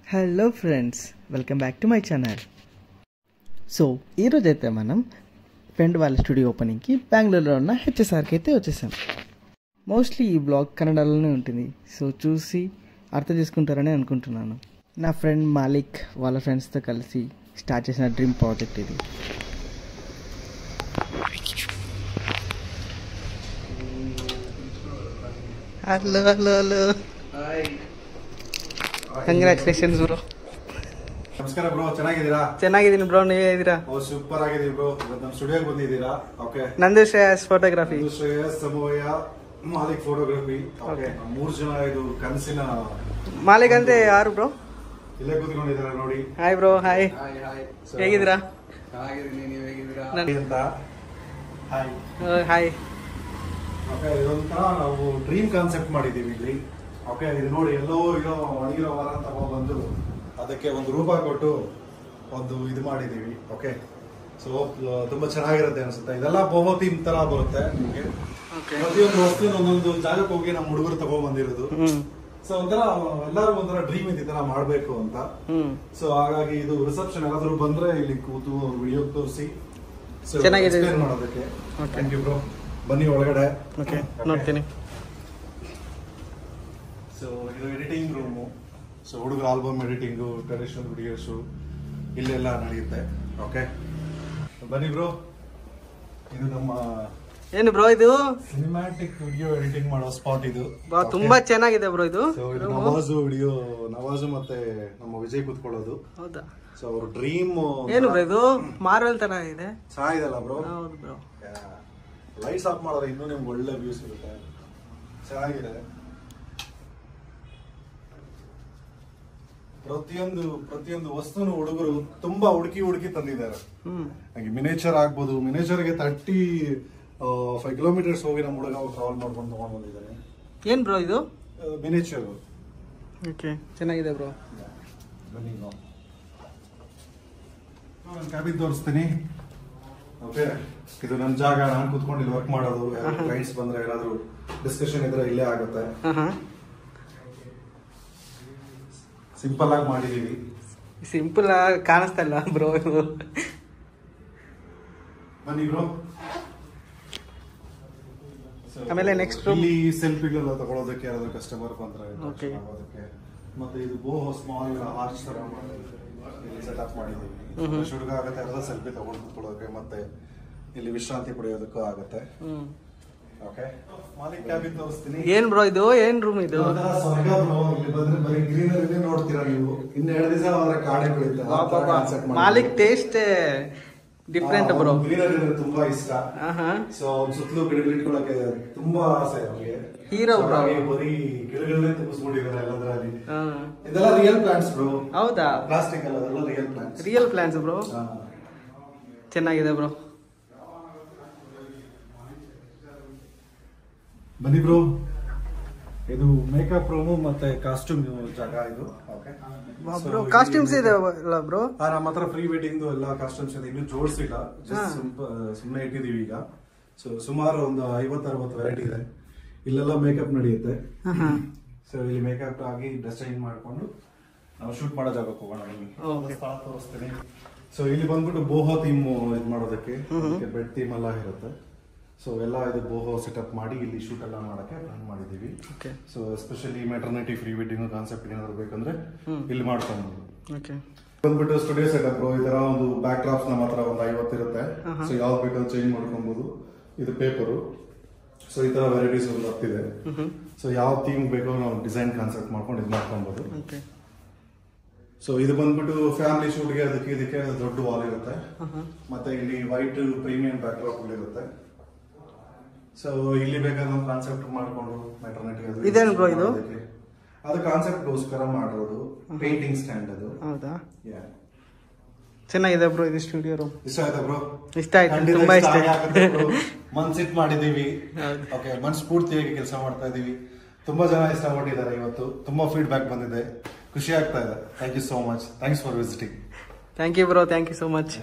Hello friends, welcome back to my channel. So ఈరోజు అయితే మనం ఫ్రెండ్ వాళ్ళ స్టూడియో ఓపెనింగ్కి బెంగళూరులో ఉన్న హెచ్ఎస్ఆర్కి అయితే వచ్చేసాం. మోస్ట్లీ ఈ బ్లాగ్ కన్నడలోనే ఉంటుంది, సో చూసి అర్థం చేసుకుంటారని అనుకుంటున్నాను. నా ఫ్రెండ్ మాలిక్ వాళ్ళ ఫ్రెండ్స్తో కలిసి స్టార్ట్ చేసిన డ్రీమ్ ప్రాజెక్ట్ ఇది. Hello hello hello, congratulations bro. ನಮಸ್ಕಾರ ಬ್ರೋ, ಚೆನ್ನಾಗಿದ್ದೀರಾ? ಚೆನ್ನಾಗಿದ್ದೀನಿ ಬ್ರೋ, ನೀವೇ ಇದ್ದೀರಾ? ಸೂಪರ್ ಆಗಿದ್ದೀವಿ ಬ್ರೋ. ನಮ್ಮ ಸ್ಟುಡಿಯೋಗೆ ಬಂದಿದ್ದೀರಾ? ಓಕೆ. ನಂದು ಶ್ರೇಯಸ್ ಫೋಟೋಗ್ರಫಿ, ಶ್ರೇಯಸ್ ಸಮೋಯ, ಮಾಲಿಕ್ ಫೋಟೋಗ್ರಫಿ. ಓಕೆ, 3 ಜನ ಇದು ಕನಸಿನ ಮಾಲಿಕ್ ಅಂದ್ರೆ ಯಾರು ಬ್ರೋ? ಇಲ್ಲೇ ಕೂತ್ಕೊಂಡಿದ್ದಾರೆ ನೋಡಿ. Hi bro. ಹಾಯ್, ಹೇಗಿದ್ದೀರಾ? ಚೆನ್ನಾಗಿದ್ದೀನಿ, ನೀವು ಹೇಗಿದ್ದೀರಾ ಅಂತ. Hi hi. ಓಕೆ, ಇದೊಂಥರ ನಾವು ಡ್ರೀಮ್ ಕಾನ್ಸೆಪ್ಟ್ ಮಾಡಿದ್ದೀವಿ ಇಲ್ಲಿ. ಓಕೆ, ಇದು ನೋಡಿ, ಎಲ್ಲೋ ಇರೋ ಒಣಗಿರೋ ಮರ ತಗೊಂಡ್ಬಂದು ಅದಕ್ಕೆ ಒಂದು ರೂಪ ಕೊಟ್ಟು ಒಂದು ಇದು ಮಾಡಿದ್ದೀವಿ. ಓಕೆ, ಸೊ ತುಂಬಾ ಚೆನ್ನಾಗಿರುತ್ತೆ ಅನ್ಸುತ್ತೆ. ಇದೆಲ್ಲ ಬೋಹೋ ಥೀಮ್ ತರ ಬರುತ್ತೆ ನಿಮಗೆ. ಪ್ರತಿಯೊಂದು ವಸ್ತು ಒಂದೊಂದು ಜಾಗಕ್ಕೆ ಹೋಗಿ ನಮ್ಮ ಹುಡುಗರು ತಗೊಂಡ್ ಬಂದಿರೋದು. ಸೊ ಒಂಥರ ಎಲ್ಲರೂ ಒಂಥರ ಡ್ರೀಮ್ ಇದೆ ಈ ತರ ಮಾಡ್ಬೇಕು ಅಂತ. ಸೊ ಹಾಗಾಗಿ ಇದು ರಿಸೆಪ್ಷನ್ ಯಾರಾದ್ರೂ ಬಂದ್ರೆ ಇಲ್ಲಿ ಕೂತು ವಿಡಿಯೋ ತೋರಿಸಿ ಮಾಡೋದಕ್ಕೆ. Thank you bro. ಬನ್ನಿ ಒಳಗಡೆ. ಓಕೆ, ನೋಡ್ತೀನಿ. ಸೊ ಇದು ಎಡಿಟಿಂಗ್ ರೂಮು. ಸೊ ಹುಡುಗರ ಆಲ್ಬಮ್ ಎಡಿಟಿಂಗು, ಟ್ರೆಡಿಷನಲ್ ವಿಡಿಯೋಸು ಇಲ್ಲೆಲ್ಲ ನಡೆಯುತ್ತೆ. ಓಕೆ, ಬನ್ನಿ ಬ್ರೋ. ಇದು ನಮ್ಮ ಏನು ಬ್ರೋ ಇದು? ಸಿನಿಮ್ಯಾಟಿಕ್ ವಿಡಿಯೋ ಎಡಿಟಿಂಗ್ ಮಾಡೋ ಸ್ಪಾಟ್ ಇದು. ತುಂಬಾ ಚೆನ್ನಾಗಿದೆ ಬ್ರೋ ಇದು. ನವಾಜು ವಿಡಿಯೋ, ನವಾಜು ಮತ್ತೆ ನಮ್ಮ ವಿಜಯ್ ಕೂತ್ಕೊಳ್ಳೋದು. ಹೌದಾ? ಸೊ ಅವ್ರ ಡ್ರೀಮ್ ಏನು ಬ್ರೋ ಇದು? ಮಾರ್ವೆಲ್ ತರ ಇದೆ. ಚೆನ್ನಾಗಿದೆಲ್ಲ ಬ್ರೋ. ಹೌದು ಬ್ರೋ. ಲೈಟ್ಸ್ ಆಫ್ ಮಾಡಿದ್ರೆ ಇನ್ನೂ ನಿಮ್ಗೆ ಒಳ್ಳೆ ವ್ಯೂಸ್ ಇರುತ್ತೆ. ಚೆನ್ನಾಗಿದೆ. ಪ್ರತಿಯೊಂದು ವಸ್ತುನು ಹುಡುಗರು ತುಂಬಾ ಹುಡುಕಿ ತಂದಿದ್ದಾರೆ. ಮಿನೇಚರ್ ಆಗ್ಬೋದು. ಮಿನೇಚರ್ಗೆ 35 ಕಿಲೋಮೀಟರ್ಸ್ ಹೋಗಿ ನಮ್ಮ ಹುಡುಗ ಟ್ರಾವೆಲ್ ಮಾಡ್ಕೊಂಡು ತಗೊಂಡ್ ಬಂದಿದ್ದಾರೆ. ಏನ್ ಬ್ರೋ ಇದು? ಮಿನೇಚರ್. ಓಕೆ, ಚೆನ್ನಾಗಿದೆ ಬ್ರೋ. ಬನ್ನಿ ನಾನು ಕ್ಯಾಬಿನ್ ತೋರಿಸ್ತೀನಿ. ಓಕೆ, ಇದು ನನ್ನ ಜಾಗ. ನಾನು ಕೂತ್ಕೊಂಡು ಇಲ್ಲಿ ವರ್ಕ್ ಮಾಡೋದು. ಕ್ಲೈಂಟ್ಸ್ ಬಂದ್ರೆ ಏನಾದ್ರು ಡಿಸ್ಕಷನ್ ಇದ್ರೆ ಇಲ್ಲೇ ಆಗುತ್ತೆ. ಸಿಂಪಲ್ ಆಗಿ ಮಾಡಿದೀವಿ. ಸಿಂಪಲ್ ಆಗಿ ಕಾಣಿಸ್ತಾ ಇಲ್ಲ ಬ್ರೋ ಇದು. ಬನ್ನಿ ಬ್ರೋ. ಆಮೇಲೆ ನೆಕ್ಸ್ಟ್ ರೂಮ್. ಇಲ್ಲಿ ಸೆಲ್ಫಿಗಳೆಲ್ಲ ತಗೊಳ್ಳೋದಕ್ಕೆ ಯಾರಾದ್ರೂ ಕಸ್ಟಮರ್ ಬಂದ್ರೆ ಅದಕ್ಕೆ. ಮತ್ತೆ ಇದು ಬೋಹೋ ಸ್ಮಾಲ್ ಆರ್ಚ್ ತರ ಸೆಟಪ್ ಮಾಡಿದೀವಿ. ಹುಡುಗ ಆಗುತ್ತೆ, ಯಾರಾದ್ರೂ ಸೆಲ್ಫಿ ತಗೊಂಡು ಕೂತ್ಕೊಳ್ಳೋಕೆ, ಮತ್ತೆ ಇಲ್ಲಿ ವಿಶ್ರಾಂತಿ ಪಡೆಯೋದಕ್ಕೂ ಆಗುತ್ತೆ. ಓಕೆ, ಮಾಲಿಕ್ ಕ್ಯಾಬಿನ್ ತೋರಿಸ್ತೀನಿ. ಏನ್ ಬ್ರೋ ಇದು? ಏನ್ ರೂಮ್ ಇದು? ಸ್ವರ್ಗ ಬ್ರೋ. ಇಲ್ಲಿ ಬಂದ್ರೆ ಬರೀ ಗ್ರೀನರಿ ನೋಡ್ತೀರಾ ನೀವು. ಇನ್ನು 2 ದಿವಸ ಅವರ ಕಾಡೆ ಬೆಳೀತಾರೆ. Malik taste different bro. Greenery ತುಂಬಾ ಇಷ್ಟ. ಸೊ ಸುತ್ತಲೂ ಗಿಡಗಳು ಇಟ್ಕೊಳ್ಳೋಕೆ ತುಂಬಾ ಆಸೆ ಅವ್ರಿಗೆ. Hero bro. ಬರೀ ಗಿಡಗಳನ್ನೇ ತುಂಬಿಸ್ಬಿಟ್ಟಿದ್ದಾರೆ ಎಲ್ಲದರಲ್ಲಿ. ಇದೆಲ್ಲ ರಿಯಲ್ ಪ್ಲಾಂಟ್ಸ್ ಬ್ರೋ. ಹೌದಾ? ಪ್ಲಾಸ್ಟಿಕ್ ಅಲ್ಲ, ಅದೆಲ್ಲ real plants. Real plants bro. ಚೆನ್ನಾಗಿದೆ ಬ್ರೋ. ಬನ್ನಿ ಬ್ರೋ. ಇದು ಮೇಕಪ್ ರೂಮು ಮತ್ತೆ ಕಾಸ್ಟ್ಯೂಮ್ ಜಾಗ ಇದು. ಬ್ರೋ ಕಾಸ್ಟ್ಯೂಮ್ಸ್ ಇದೆ ಅಲ್ಲ ಬ್ರೋ? ನಮ್ಮ ಹತ್ರ ಪ್ರೀ ವೆಡ್ಡಿಂಗ್ ಎಲ್ಲ ಕಾಸ್ಟ್ಯೂಮ್ಸ್ ಇದೆ. ಇನ್ನೂ ಜೋಡಿಸಿಲ್ಲ, ಸುಮ್ಮನೆ ಇಟ್ಟಿದೀವಿ ಈಗ. ಸೊ ಸುಮಾರು ಒಂದು 50-60 ವೆರೈಟಿ ಇದೆ. ಇಲ್ಲೆಲ್ಲ ಮೇಕಪ್ ನಡೆಯುತ್ತೆ. ಸೊ ಇಲ್ಲಿ ಮೇಕಪ್ ಆಗಿ ಡ್ರೆಸ್ ಚೇಂಜ್ ಮಾಡ್ಕೊಂಡು ನಾವು ಶೂಟ್ ಮಾಡೋ ಜಾಗಕ್ಕೆ ಹೋಗೋಣ. ನಿಮಗೆ ಸ್ಥಳ ತೋರಿಸ್ತೀನಿ. ಸೊ ಇಲ್ಲಿ ಬಂದ್ಬಿಟ್ಟು ಬೋಹೋ ಥೀಮ್ ಇದು ಮಾಡೋದಕ್ಕೆ ಬೆಡ್ ಥೀಮ್ ಎಲ್ಲ ಇರುತ್ತೆ. ಸೊ ಎಲ್ಲ ಇದು ಬೋಹೋ ಸೆಟಪ್ ಮಾಡಿ ಇಲ್ಲಿ ಶೂಟ್ ಎಲ್ಲ ಮಾಡಕ್ಕೆ ಪ್ಲಾನ್ ಮಾಡಿದೀವಿ. So especially maternity pre wedding concept ಏನಾದ್ರು ಬೇಕಂದ್ರೆ ಇಲ್ಲಿ ಮಾಡ್ಕೊಬಹುದು. ಬಂದ್ಬಿಟ್ಟು ಸ್ಟುಡಿಯೋ ಸೆಟಪ್. ಈ ತರ ಒಂದು ಬ್ಯಾಕ್ ಡ್ರಾಪ್ಸ್ ನಮ್ಮ ಹತ್ರ ಒಂದು 50 ಇರುತ್ತೆ. ಸೊ ಯಾವ್ದು ಬೇಕಾದ್ರೂ ಚೇಂಜ್ ಮಾಡ್ಕೊಬಹುದು. ಇದು ಪೇಪರು. ಸೊ ಈ ತರ ವೆರೈಟೀಸ್ ಒಂದು 10 ಇದೆ. ಸೊ ಯಾವ ಥೀಮ್ ಬೇಕೋ ನಾವು ಡಿಸೈನ್ ಕಾನ್ಸೆಪ್ಟ್ ಮಾಡ್ಕೊಂಡು ಇದು ಮಾಡ್ಕೊಬಹುದು. ಸೊ ಇದು ಬಂದ್ಬಿಟ್ಟು ಫ್ಯಾಮಿಲಿ ಶೂಟ್ಗೆ ಅದಕ್ಕೆ ಇದಕ್ಕೆ ದೊಡ್ಡ ವಾಲ್ ಇರುತ್ತೆ. ಮತ್ತೆ ಇಲ್ಲಿ ವೈಟ್ ಪ್ರೀಮಿಯಂ ಬ್ಯಾಕ್ ಡ್ರಾಪ್ ಇರುತ್ತೆ. ಸೊ ಇಲ್ಲಿ ಬೇಕಾದ್ರೆ ಒಂದು ಕಾನ್ಸೆಪ್ಟ್ ಮಾಡ್ಕೊಂಡು ಮೆಟರ್ನಿಟಿ ಇದೇನು ಬ್ರೋ ಇದು? ಅದು ಕಾನ್ಸೆಪ್ಟ್ ಗೋಸ್ಕರ ಮಾಡಿರೋದು. ಪೇಂಟಿಂಗ್ ಸ್ಟ್ಯಾಂಡ್ ಅದು. ಹೌದಾ? ಚೆನ್ನಾಗಿದೆ ಬ್ರೋ ಇದು ಸ್ಟುಡಿಯೋ ರೂಮ್. ಇಷ್ಟ ಆಯ್ತಾ ಬ್ರೋ? ಇಷ್ಟ ಆಯ್ತು, ತುಂಬಾ ಇಷ್ಟ ಆಯ್ತು. ಮನ್ಸಿಟ್ ಮಾಡಿದೀವಿ. ಓಕೆ, ಮನಸ್ಫೂರ್ತಿಯಾಗಿ ಕೆಲಸ ಮಾಡ್ತಾ ಇದೀವಿ. ತುಂಬಾ ಜನ ಇಷ್ಟಪಟ್ಟಿದ್ದಾರೆ. ಇವತ್ತು ತುಂಬಾ ಫೀಡ್ಬ್ಯಾಕ್ ಬಂದಿದೆ, ಖುಷಿ ಆಗ್ತಾ ಇದೆ. Thank you so much. Thanks for visiting. Thank you bro. Thank you so much.